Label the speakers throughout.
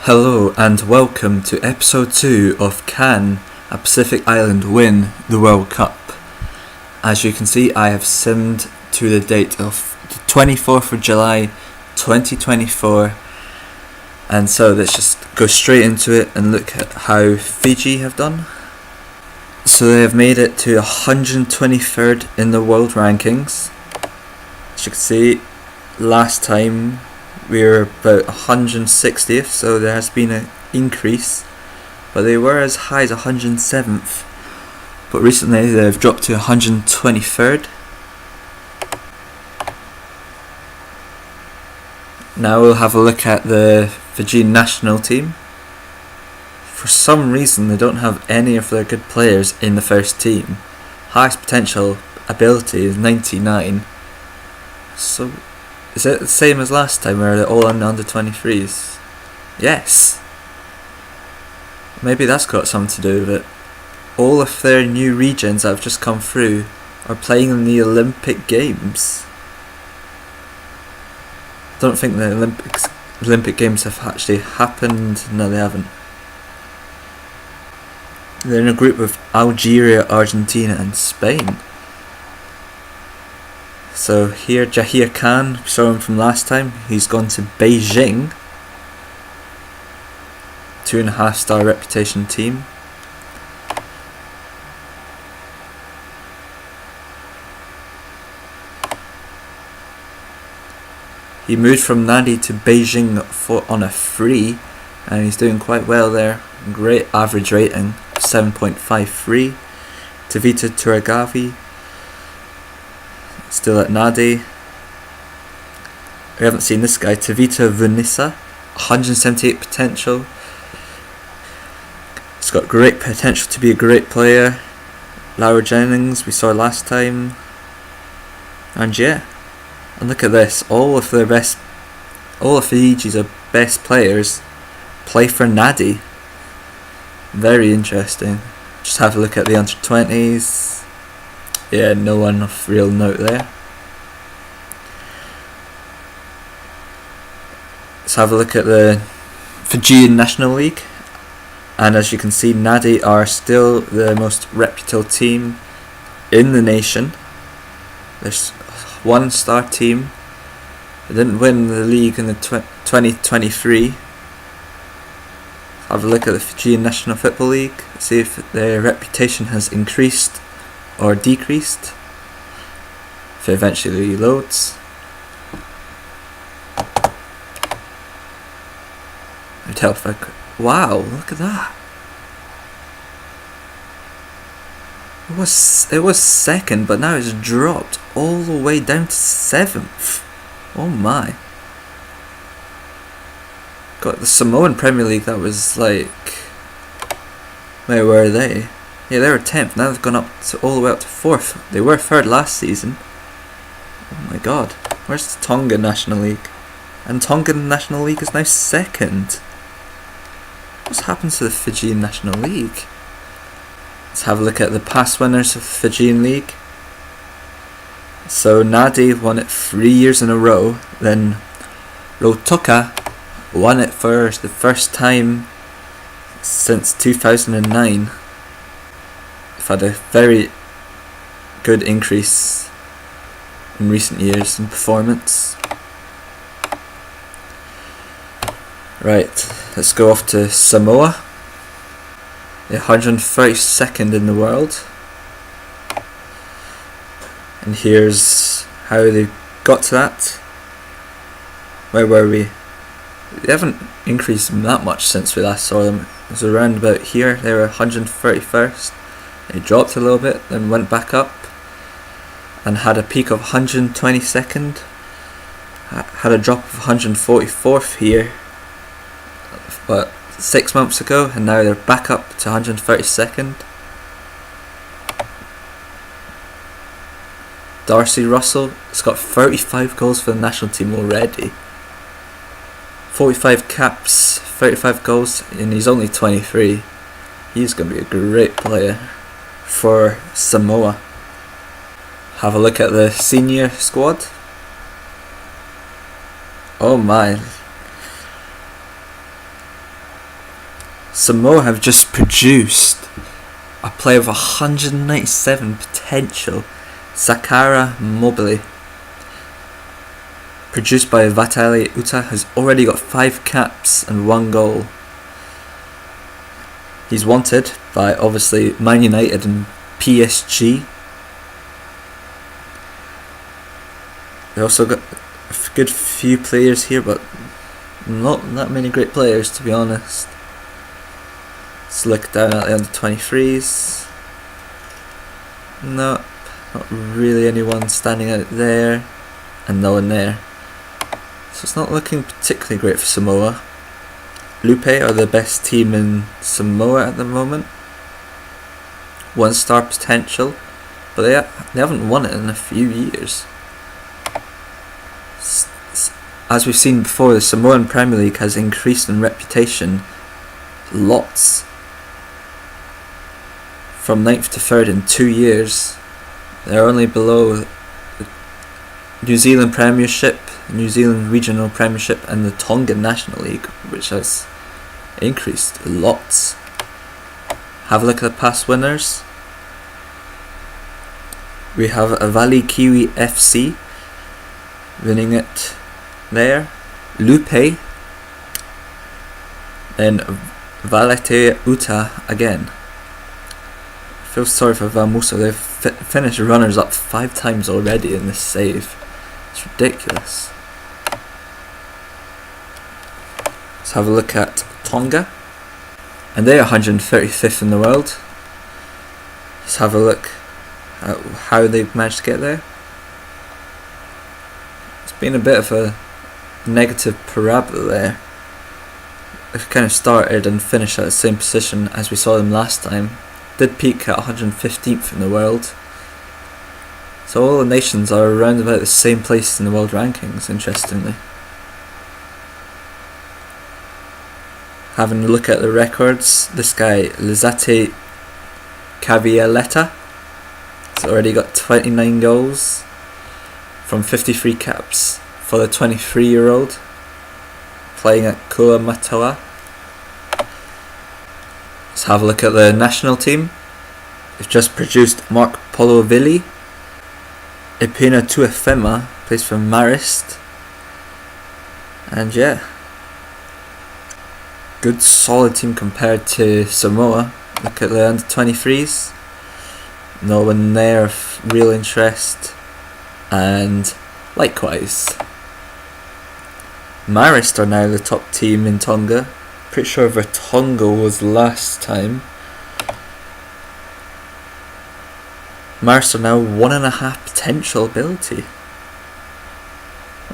Speaker 1: Hello and welcome to episode 2 of Can a Pacific Island Win the World Cup? As you can see, I have simmed to the date of the 24th of July 2024, and so let's just go straight into it and look at how Fiji have done. So they have made it to 123rd in the world rankings. As you can see, last time we were about 160th, so there has been an increase, but they were as high as 107th, but recently they've dropped to 123rd. Now we'll have a look at the Fijian national team. For some reason they don't have any of their good players in the first team. Highest potential ability is 99, so is it the same as last time where they're all on under 23s? Yes. Maybe that's got something to do with it. All of their new regions that have just come through are playing in the Olympic Games. Don't think the Olympic Games have actually happened. No, they haven't. They're in a group with Algeria, Argentina and Spain. So here, Jahir Khan, we saw him from last time. He's gone to Beijing. 2.5-star reputation team. He moved from Nadi to Beijing on a free, and he's doing quite well there. Great average rating, 7.53. Tavita Turagavi, still at Nadi. We haven't seen this guy, Tavita Vunisa, 178 potential. He's got great potential to be a great player. Laura Jennings, we saw last time. And yeah, and look at this, all of Fiji's best players play for Nadi. Very interesting. Just have a look at the under 20s. Yeah, no one of real note there. Let's have a look at the Fijian National League. And as you can see, Nadi are still the most reputable team in the nation. There's one-star team. They didn't win the league in the 2023. Have a look at the Fijian National Football League. See if their reputation has increased or decreased, if it eventually loads. Wow, look at that. It was second, but now it's dropped all the way down to 7th. Oh my. Got the Samoan Premier League, that was like, where were they? Yeah, they were 10th, now they've gone up to all the way up to 4th. They were 3rd last season. Oh my god. Where's the Tonga National League? And Tonga National League is now 2nd. What's happened to the Fijian National League? Let's have a look at the past winners of the Fijian League. So Nadi won it 3 years in a row. Then Rotoka won it for the first time since 2009. Had a very good increase in recent years in performance. Right, let's go off to Samoa. They're 132nd in the world. And here's how they got to that. Where were we? They haven't increased that much since we last saw them. It was around about here. They were 131st. They dropped a little bit, then went back up and had a peak of 122nd. Had a drop of 144th here, but 6 months ago, and now they're back up to 132nd. Darcy Russell has got 35 goals for the national team already. 45 caps, 35 goals, and he's only 23. He's going to be a great player for Samoa. Have a look at the senior squad. Oh my. Samoa have just produced a player of 197 potential, Sakara Mobile. Produced by Vatalia Uta, has already got 5 caps and 1 goal. He's wanted by obviously Man United and PSG. They also got a good few players here, but not that many great players, to be honest. Let's look down at the under 23s. No, not really anyone standing out there, and no one there. So it's not looking particularly great for Samoa. Lupe are the best team in Samoa at the moment. 1-star potential, but they haven't won it in a few years. As we've seen before, the Samoan Premier League has increased in reputation lots. From 9th to 3rd in 2 years. They're only below the New Zealand Premiership, New Zealand Regional Premiership, and the Tongan National League, which has increased lots. Have a look at the past winners. We have Avali Kiwi FC winning it there. Lupe. Then Valete Uta again. I feel sorry for Vamusa. They've finished runners up 5 times already in this save. It's ridiculous. Let's have a look at Tonga. And they're 135th in the world. Let's have a look at how they've managed to get there. It's been a bit of a negative parabola there. They've kind of started and finished at the same position as we saw them last time. Did peak at 115th in the world. So all the nations are around about the same place in the world rankings, interestingly. Having a look at the records, this guy, Lizate Cavialetta, has already got 29 goals from 53 caps for the 23-year-old, playing at Kua Matawa. Let's have a look at the national team. They've just produced Mark Polovilli. Ipina Tuafema plays for Marist. And yeah, good solid team compared to Samoa. Look at the under 23s. No one there of real interest. And likewise, Marist are now the top team in Tonga. Pretty sure Vertonga was last time. Marist are now 1.5 potential ability.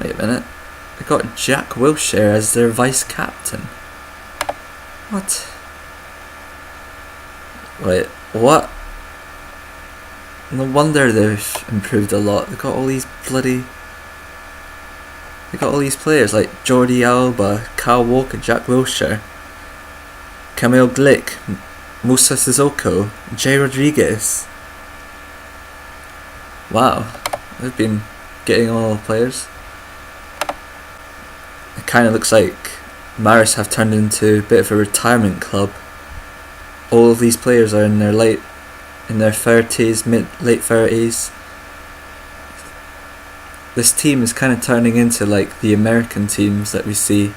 Speaker 1: Wait a minute. They got Jack Wilshere as their vice captain. What? Wait, what? No wonder they've improved a lot. They got all these players like Jordi Alba, Kyle Walker, Jack Wilshere, Camille Glick, Musa Sissoko, Jay Rodriguez. Wow, they've been getting all the players. It kind of looks like Maris have turned into a bit of a retirement club. All of these players are in their 30s, late 30s. This team is kind of turning into like the American teams that we see,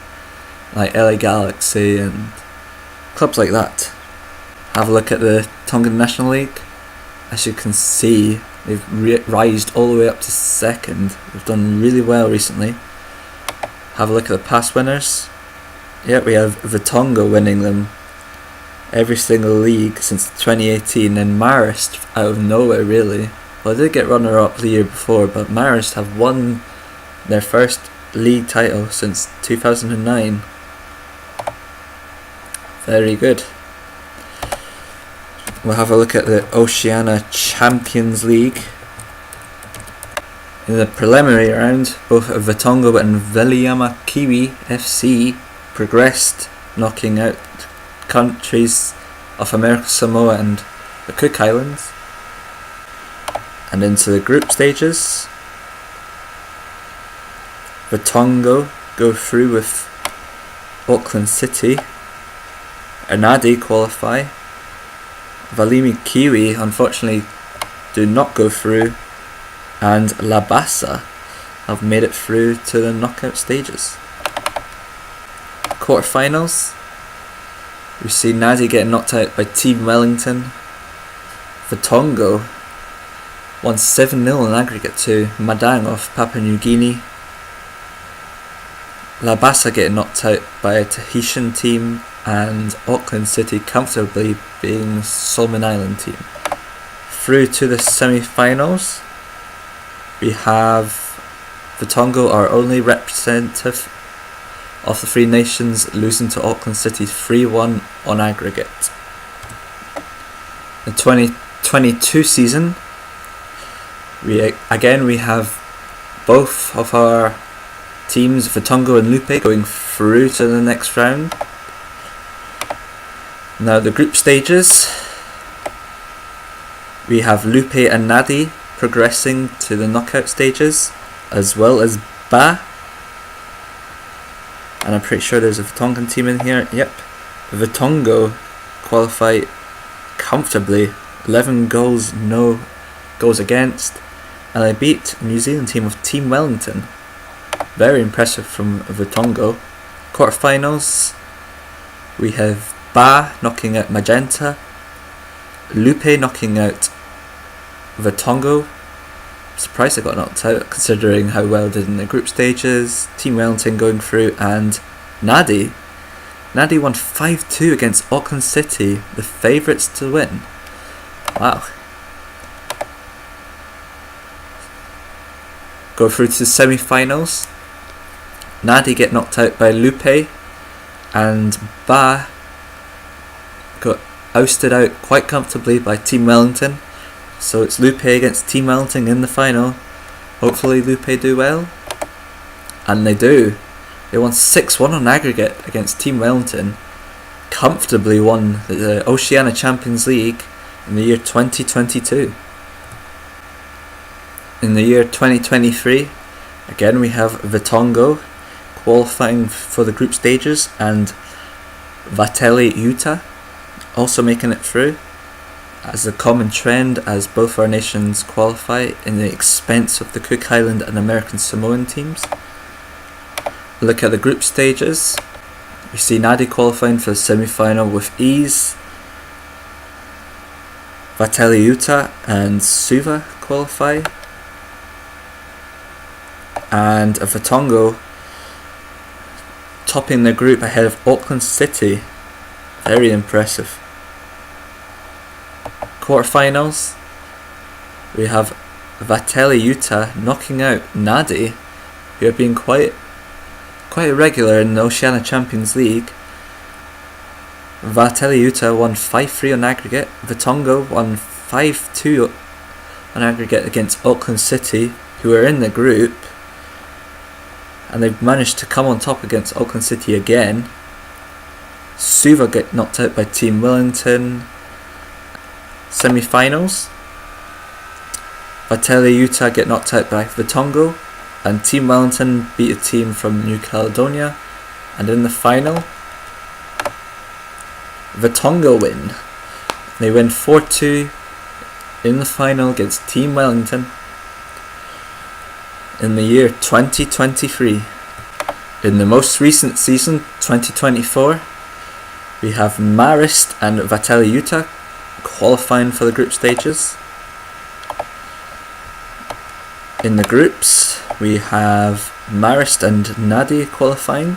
Speaker 1: like LA Galaxy and clubs like that. Have a look at the Tongan National League. As you can see, they've rised all the way up to 2nd. They've done really well recently. Have a look at the past winners. Yeah, we have Vertonga winning them every single league since 2018, and Marist out of nowhere really. Well, they did get runner-up the year before, but Marist have won their first league title since 2009. Very good. We'll have a look at the Oceania Champions League. In the preliminary round, both Vertonga and Viliama Kiwi FC progressed, knocking out countries of America, Samoa and the Cook Islands. And into the group stages, Vertonga go through with Auckland City Ernadi qualify. Valimi Kiwi unfortunately do not go through, and Labasa have made it through to the knockout stages. Quarterfinals, we see Nadi getting knocked out by Team Wellington. Vitongo won 7-0 in aggregate to Madang of Papua New Guinea. Labasa getting knocked out by a Tahitian team, and Auckland City comfortably being Solomon Island team. Through to the semi-finals, we have Vitongo, our only representative of the Three Nations, losing to Auckland City 3-1 on aggregate. The 2022 season, we have both of our teams, Vitongo and Lupe, going through to the next round. Now the group stages, we have Lupe and Nadi progressing to the knockout stages, as well as Ba. And I'm pretty sure there's a Vitongan team in here. Yep. Vitongo qualify comfortably, 11 goals, no goals against, and they beat New Zealand team of Team Wellington. Very impressive from Vitongo. Quarterfinals, we have Ba knocking out Magenta, Lupe knocking out Vitongo. Surprised they got knocked out considering how well they did in the group stages. Team Wellington going through, and Nadi won 5-2 against Auckland City, the favourites to win. Wow. Go through to the semi-finals. Nadi get knocked out by Lupe, and Ba got ousted out quite comfortably by Team Wellington. So it's Lupe against Team Wellington in the final. Hopefully Lupe do well. And they do. They won 6-1 on aggregate against Team Wellington. Comfortably won the Oceania Champions League in the year 2022. In the year 2023, again we have Vitongo qualifying for the group stages, and Vateli Utah also making it through, as a common trend as both our nations qualify in the expense of the Cook Island and American Samoan teams. Look at the group stages. We see Nadi qualifying for the semi-final with ease. Vateli Utah and Suva qualify. And Vitongo topping the group ahead of Auckland City. Very impressive. Quarterfinals, we have Vateli Utah knocking out Nadi, who have been quite irregular in the Oceania Champions League. Vateli Utah won 5-3 on aggregate. Vitongo won 5-2 on aggregate against Auckland City, who are in the group, and they've managed to come on top against Auckland City again. Suva get knocked out by Team Wellington. Semi-finals, Vateli Utah get knocked out by Vitongo, and Team Wellington beat a team from New Caledonia. And in the final, Vitongo win. They win 4-2 in the final against Team Wellington in the year 2023. In the most recent season, 2024, we have Marist and Vateli Utah qualifying for the group stages. In the groups, we have Marist and Nadi qualifying.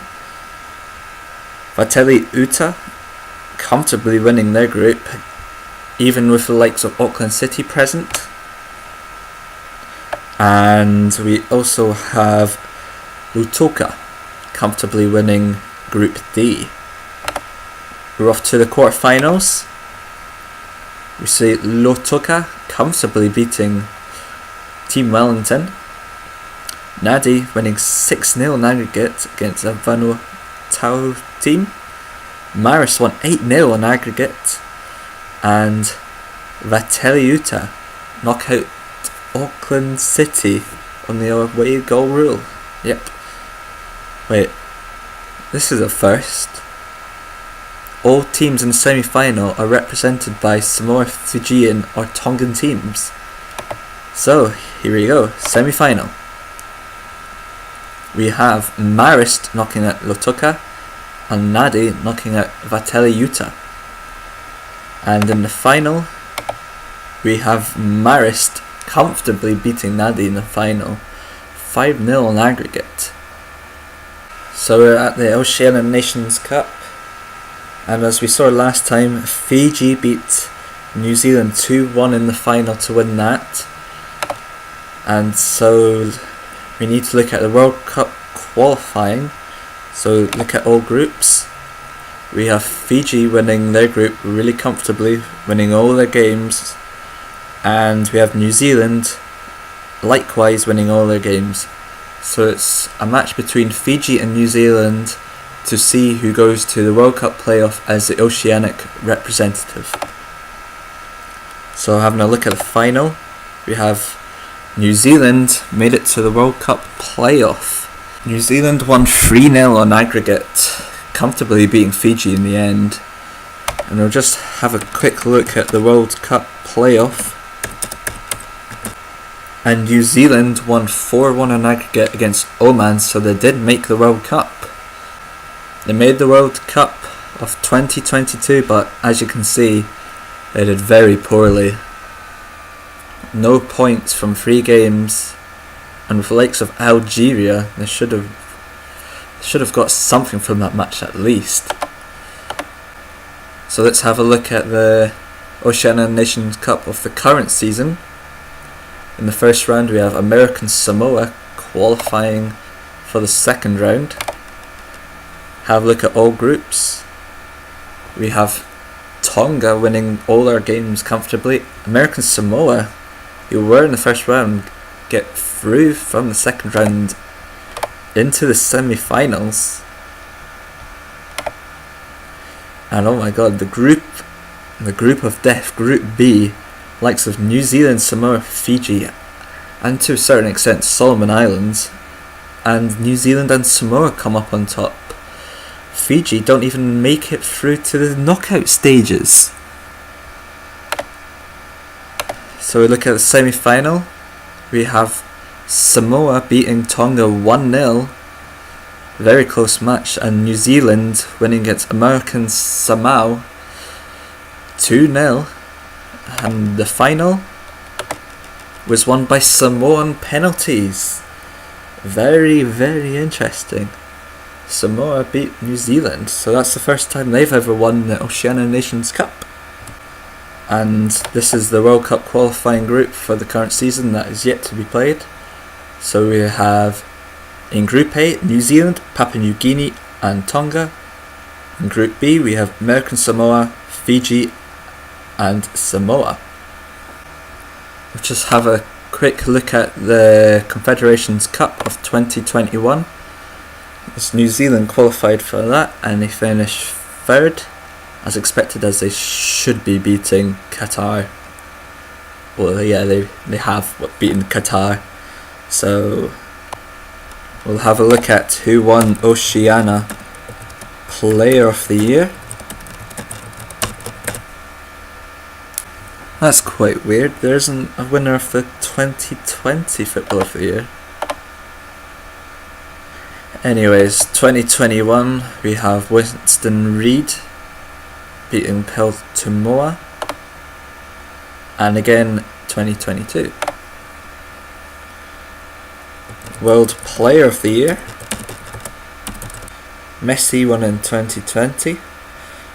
Speaker 1: Vateli Utah comfortably winning their group, even with the likes of Auckland City present. And we also have Lutoka comfortably winning Group D. We're off to the quarterfinals. We see Lotoka comfortably beating Team Wellington. Nadi winning 6-0 in aggregate against a Vanuatu team. Maris won 8-0 in aggregate. And Vateli Utah knock out Auckland City on the away goal rule. Yep. Wait, this is a first. all teams in the semi-final are represented by Samoa, Fijian or Tongan teams. So, here we go, semi-final. We have Marist knocking out Lotoka and Nadi knocking out Vateli Utah. And in the final, we have Marist comfortably beating Nadi in the final, 5-0 on aggregate. So we're at the Oceania Nations Cup, and as we saw last time, Fiji beat New Zealand 2-1 in the final to win that. And so we need to look at the World Cup qualifying. So look at all groups. We have Fiji winning their group really comfortably, winning all their games, and we have New Zealand likewise winning all their games. So it's a match between Fiji and New Zealand to see who goes to the World Cup playoff as the Oceanic representative. So having a look at the final, we have New Zealand made it to the World Cup playoff. New Zealand won 3-0 on aggregate, comfortably beating Fiji in the end. And we'll just have a quick look at the World Cup playoff. And New Zealand won 4-1 on aggregate against Oman, so they did make the World Cup. They made the World Cup of 2022, but as you can see, they did very poorly. No points from 3 games, and with the likes of Algeria, they should have got something from that match at least. So let's have a look at the Oceania Nations Cup of the current season. In the first round we have American Samoa qualifying for the second round. Have a look at all groups. We have Tonga winning all our games comfortably. American Samoa, who were in the first round, get through from the second round into the semi-finals. And oh my god, the group of death, Group B, likes of New Zealand, Samoa, Fiji, and to a certain extent Solomon Islands, and New Zealand and Samoa come up on top. Fiji don't even make it through to the knockout stages. So we look at the semi-final. We have Samoa beating Tonga 1-0, very close match, and New Zealand winning against American Samoa 2-0. And the final was won by Samoan penalties. Very, very interesting. Samoa beat New Zealand, so that's the first time they've ever won the Oceania Nations Cup. And this is the World Cup qualifying group for the current season that is yet to be played. So we have in Group A, New Zealand, Papua New Guinea and Tonga. In Group B we have American Samoa, Fiji and Samoa. We'll just have a quick look at the Confederations Cup of 2021. As New Zealand qualified for that and they finished third, as expected, as they should be beating Qatar. Well, yeah, they have beaten Qatar. So we'll have a look at who won Oceania Player of the Year. That's quite weird. There isn't a winner of the 2020 Football of the Year. Anyways, 2021 we have Winston Reid beating Peltomoa, and again 2022. World Player of the Year, Messi won in 2020,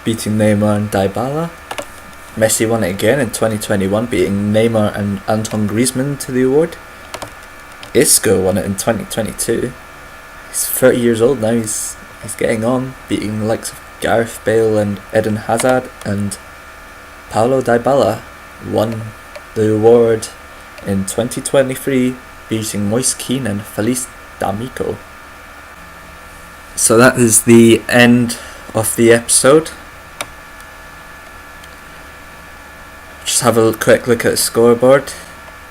Speaker 1: beating Neymar and Dybala. Messi won it again in 2021, beating Neymar and Antoine Griezmann to the award. Isco won it in 2022. He's 30 years old now, he's getting on, beating the likes of Gareth Bale and Eden Hazard, and Paulo Dybala won the award in 2023, beating Moise Kean and Felice D'Amico. So that is the end of the episode. Just have a quick look at the scoreboard.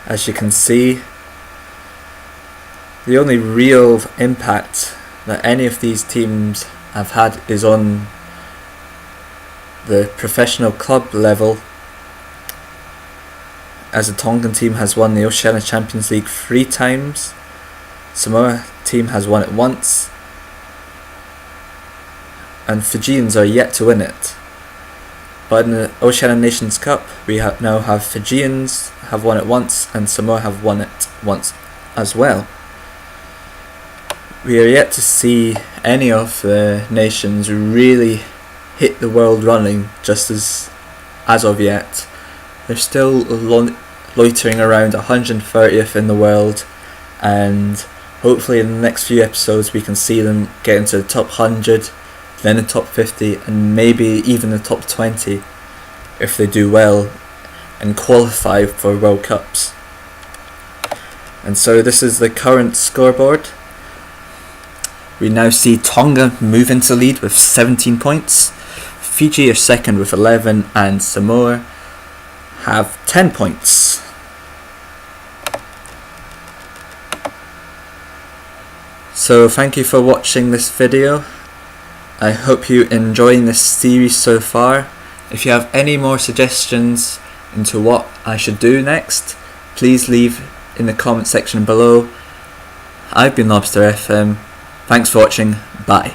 Speaker 1: As you can see, the only real impact that any of these teams have had is on the professional club level, as the Tongan team has won the Oceania Champions League 3 times, Samoa team has won it once, and Fijians are yet to win it. But in the Oceania Nations Cup, we now have Fijians have won it once, and Samoa have won it once as well. We are yet to see any of the nations really hit the world running just as of yet. They're still loitering around 130th in the world, and hopefully in the next few episodes we can see them get into the top 100, then the top 50, and maybe even the top 20 if they do well and qualify for World Cups. And so this is the current scoreboard. We now see Tonga move into lead with 17 points, Fiji are second with 11, and Samoa have 10 points. So thank you for watching this video. I hope you're enjoying this series so far. If you have any more suggestions into what I should do next, please leave in the comment section below. I've been Lobster FM. Thanks for watching. Bye.